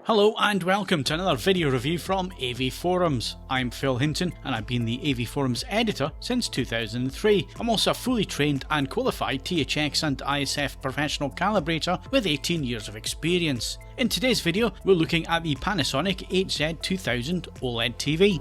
Hello and welcome to another video review from AV Forums. I'm Phil Hinton and I've been the AV Forums editor since 2003. I'm also a fully trained and qualified THX and ISF professional calibrator with 18 years of experience. In today's video we're looking at the Panasonic HZ2000 OLED TV.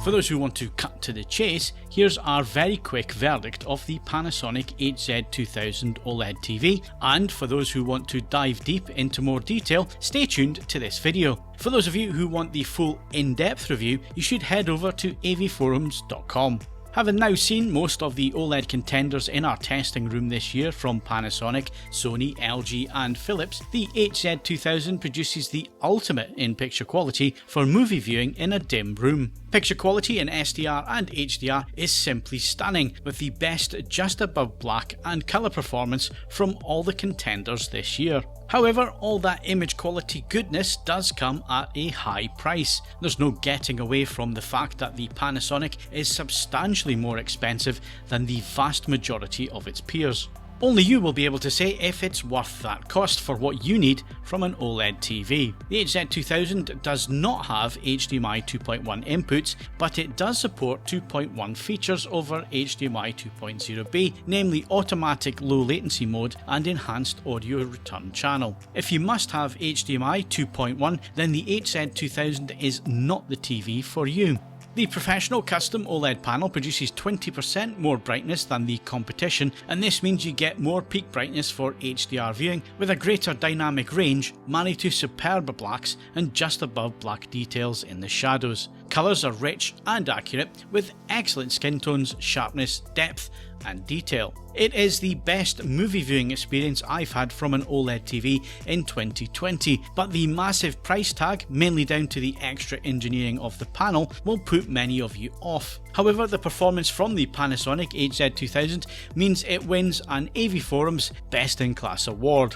For those who want to cut to the chase, here's our very quick verdict of the Panasonic HZ2000 OLED TV, and for those who want to dive deep into more detail, stay tuned to this video. For those of you who want the full in-depth review, you should head over to avforums.com. Having now seen most of the OLED contenders in our testing room this year from Panasonic, Sony, LG and Philips, the HZ2000 produces the ultimate in picture quality for movie viewing in a dim room. Picture quality in SDR and HDR is simply stunning, with the best just above black and colour performance from all the contenders this year. However, all that image quality goodness does come at a high price. There's no getting away from the fact that the Panasonic is substantially more expensive than the vast majority of its peers. Only you will be able to say if it's worth that cost for what you need from an OLED TV. The HZ2000 does not have HDMI 2.1 inputs, but it does support 2.1 features over HDMI 2.0B, namely automatic low latency mode and enhanced audio return channel. If you must have HDMI 2.1, then the HZ2000 is not the TV for you. The professional custom OLED panel produces 20% more brightness than the competition, and this means you get more peak brightness for HDR viewing with a greater dynamic range married to superb blacks and just above black details in the shadows. Colours are rich and accurate with excellent skin tones, sharpness, depth and detail. It is the best movie viewing experience I've had from an OLED TV in 2020, but the massive price tag, mainly down to the extra engineering of the panel, will put many of you off. However, the performance from the Panasonic HZ2000 means it wins an AV Forums Best in Class award.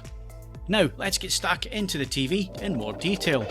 Now let's get stuck into the TV in more detail.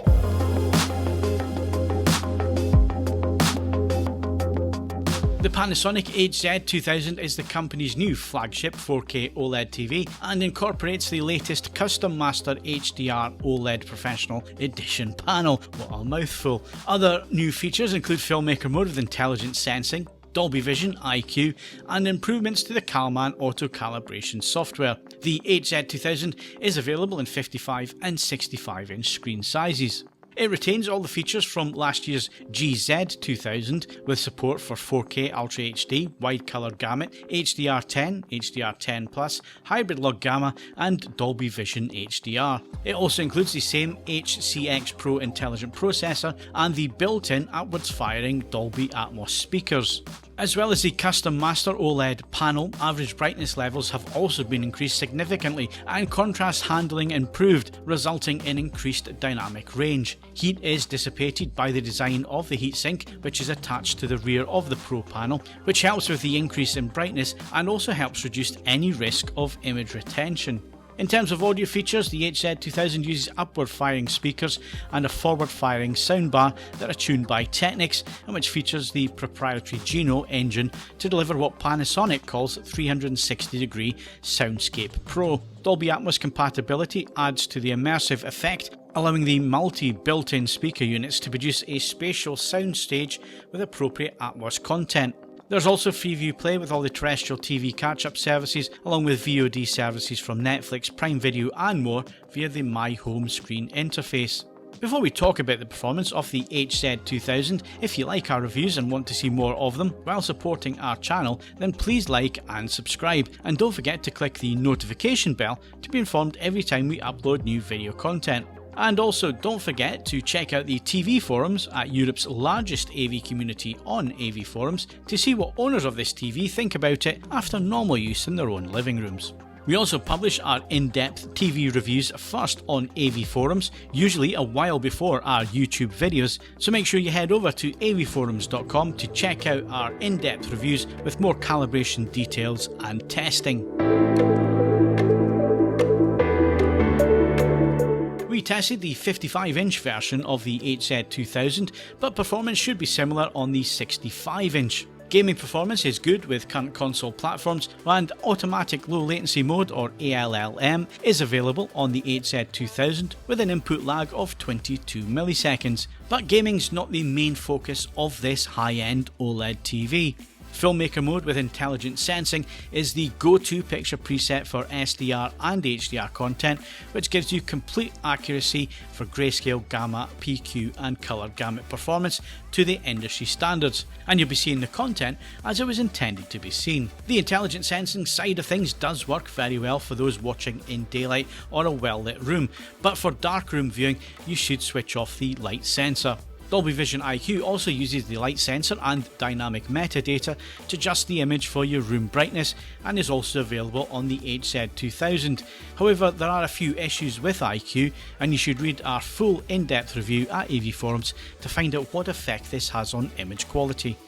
The Panasonic HZ2000 is the company's new flagship 4K OLED TV and incorporates the latest Custom Master HDR OLED Professional Edition panel. What a mouthful. Other new features include Filmmaker Mode with intelligent sensing, Dolby Vision IQ and improvements to the Calman auto-calibration software. The HZ2000 is available in 55 and 65 inch screen sizes. It retains all the features from last year's GZ2000 with support for 4K Ultra HD, wide colour gamut, HDR10, HDR10+, hybrid Log-Gamma and Dolby Vision HDR. It also includes the same HCX Pro Intelligent processor and the built-in upwards firing Dolby Atmos speakers. As well as the custom master OLED panel, average brightness levels have also been increased significantly and contrast handling improved, resulting in increased dynamic range. Heat is dissipated by the design of the heatsink, which is attached to the rear of the Pro panel, which helps with the increase in brightness and also helps reduce any risk of image retention. In terms of audio features, the HZ2000 uses upward firing speakers and a forward firing soundbar that are tuned by Technics and which features the proprietary Geno engine to deliver what Panasonic calls 360-degree Soundscape Pro. Dolby Atmos compatibility adds to the immersive effect, allowing the multi-built-in speaker units to produce a spatial soundstage with appropriate Atmos content. There's also Freeview Play with all the terrestrial TV catch-up services, along with VOD services from Netflix, Prime Video and more via the My Home screen interface. Before we talk about the performance of the HZ2000, if you like our reviews and want to see more of them while supporting our channel, then please like and subscribe, and don't forget to click the notification bell to be informed every time we upload new video content. And also don't forget to check out the TV forums at Europe's largest AV community on AV Forums to see what owners of this TV think about it after normal use in their own living rooms. We also publish our in-depth TV reviews first on AV Forums, usually a while before our YouTube videos, so make sure you head over to avforums.com to check out our in-depth reviews with more calibration details and testing. We tested the 55-inch version of the HZ2000, but performance should be similar on the 65-inch. Gaming performance is good with current console platforms, and automatic low latency mode or ALLM is available on the HZ2000 with an input lag of 22 milliseconds. But gaming's not the main focus of this high-end OLED TV. Filmmaker Mode with intelligent sensing is the go-to picture preset for SDR and HDR content, which gives you complete accuracy for grayscale, gamma, PQ and colour gamut performance to the industry standards, and you'll be seeing the content as it was intended to be seen. The intelligent sensing side of things does work very well for those watching in daylight or a well-lit room, but for darkroom viewing you should switch off the light sensor. Dolby Vision IQ also uses the light sensor and dynamic metadata to adjust the image for your room brightness, and is also available on the HZ2000. However, there are a few issues with IQ, and you should read our full in-depth review at AV Forums to find out what effect this has on image quality.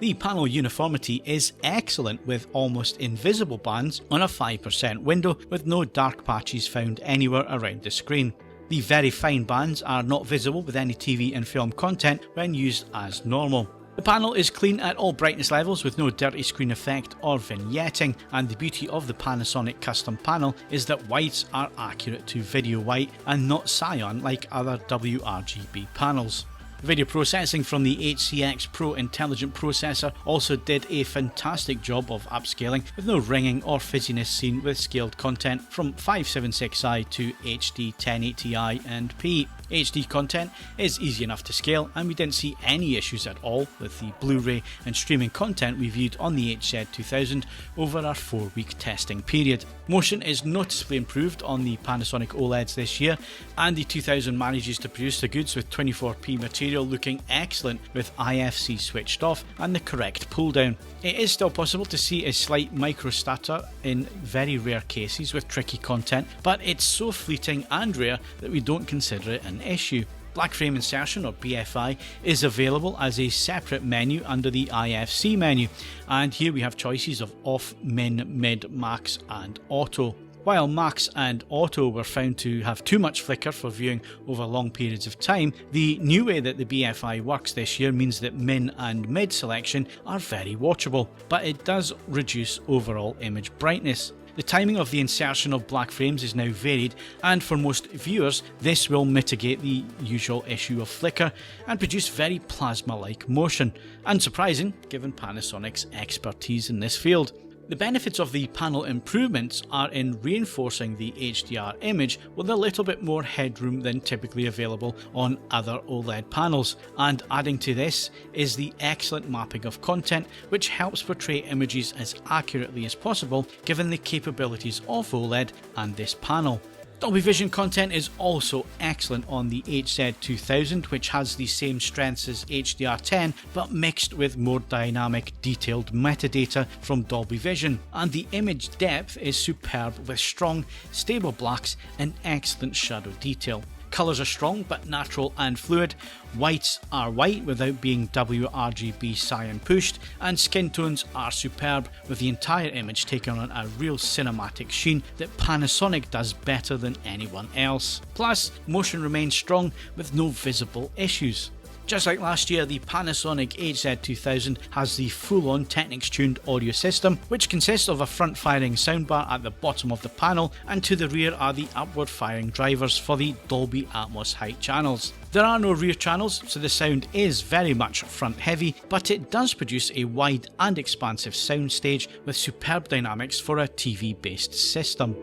The panel uniformity is excellent with almost invisible bands on a 5% window with no dark patches found anywhere around the screen. The very fine bands are not visible with any TV and film content when used as normal. The panel is clean at all brightness levels with no dirty screen effect or vignetting, and the beauty of the Panasonic custom panel is that whites are accurate to video white and not cyan like other WRGB panels. Video processing from the HCX Pro Intelligent processor also did a fantastic job of upscaling, with no ringing or fizziness seen with scaled content from 576i to HD 1080i and P. HD content is easy enough to scale, and we didn't see any issues at all with the Blu-ray and streaming content we viewed on the HZ2000 over our 4-week testing period. Motion is noticeably improved on the Panasonic OLEDs this year, and the 2000 manages to produce the goods with 24p material looking excellent with IFC switched off and the correct pull down. It is still possible to see a slight micro stutter in very rare cases with tricky content, but it's so fleeting and rare that we don't consider it an issue. Black frame insertion or BFI is available as a separate menu under the IFC menu, and here we have choices of off, min, mid, max and auto. While max and auto were found to have too much flicker for viewing over long periods of time, the new way that the BFI works this year means that min and mid selection are very watchable, but it does reduce overall image brightness. The timing of the insertion of black frames is now varied, and for most viewers this will mitigate the usual issue of flicker and produce very plasma-like motion, unsurprising given Panasonic's expertise in this field. The benefits of the panel improvements are in reinforcing the HDR image with a little bit more headroom than typically available on other OLED panels, and adding to this is the excellent mapping of content, which helps portray images as accurately as possible given the capabilities of OLED and this panel. Dolby Vision content is also excellent on the HZ2000, which has the same strengths as HDR10 but mixed with more dynamic detailed metadata from Dolby Vision, and the image depth is superb with strong, stable blacks and excellent shadow detail. Colours are strong but natural and fluid, whites are white without being WRGB cyan pushed, and skin tones are superb with the entire image taking on a real cinematic sheen that Panasonic does better than anyone else. Plus, motion remains strong with no visible issues. Just like last year, the Panasonic HZ2000 has the full-on Technics-tuned audio system, which consists of a front-firing soundbar at the bottom of the panel, and to the rear are the upward-firing drivers for the Dolby Atmos height channels. There are no rear channels, so the sound is very much front-heavy, but it does produce a wide and expansive soundstage with superb dynamics for a TV-based system.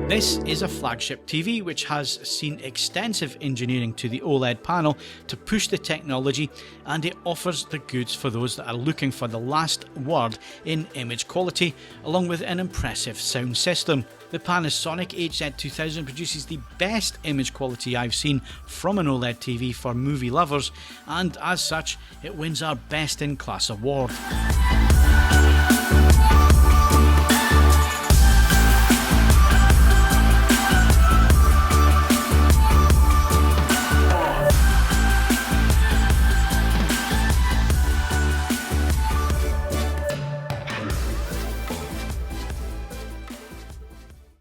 This is a flagship TV which has seen extensive engineering to the OLED panel to push the technology, and it offers the goods for those that are looking for the last word in image quality, along with an impressive sound system. The Panasonic HZ2000 produces the best image quality I've seen from an OLED TV for movie lovers, and as such it wins our Best in Class award.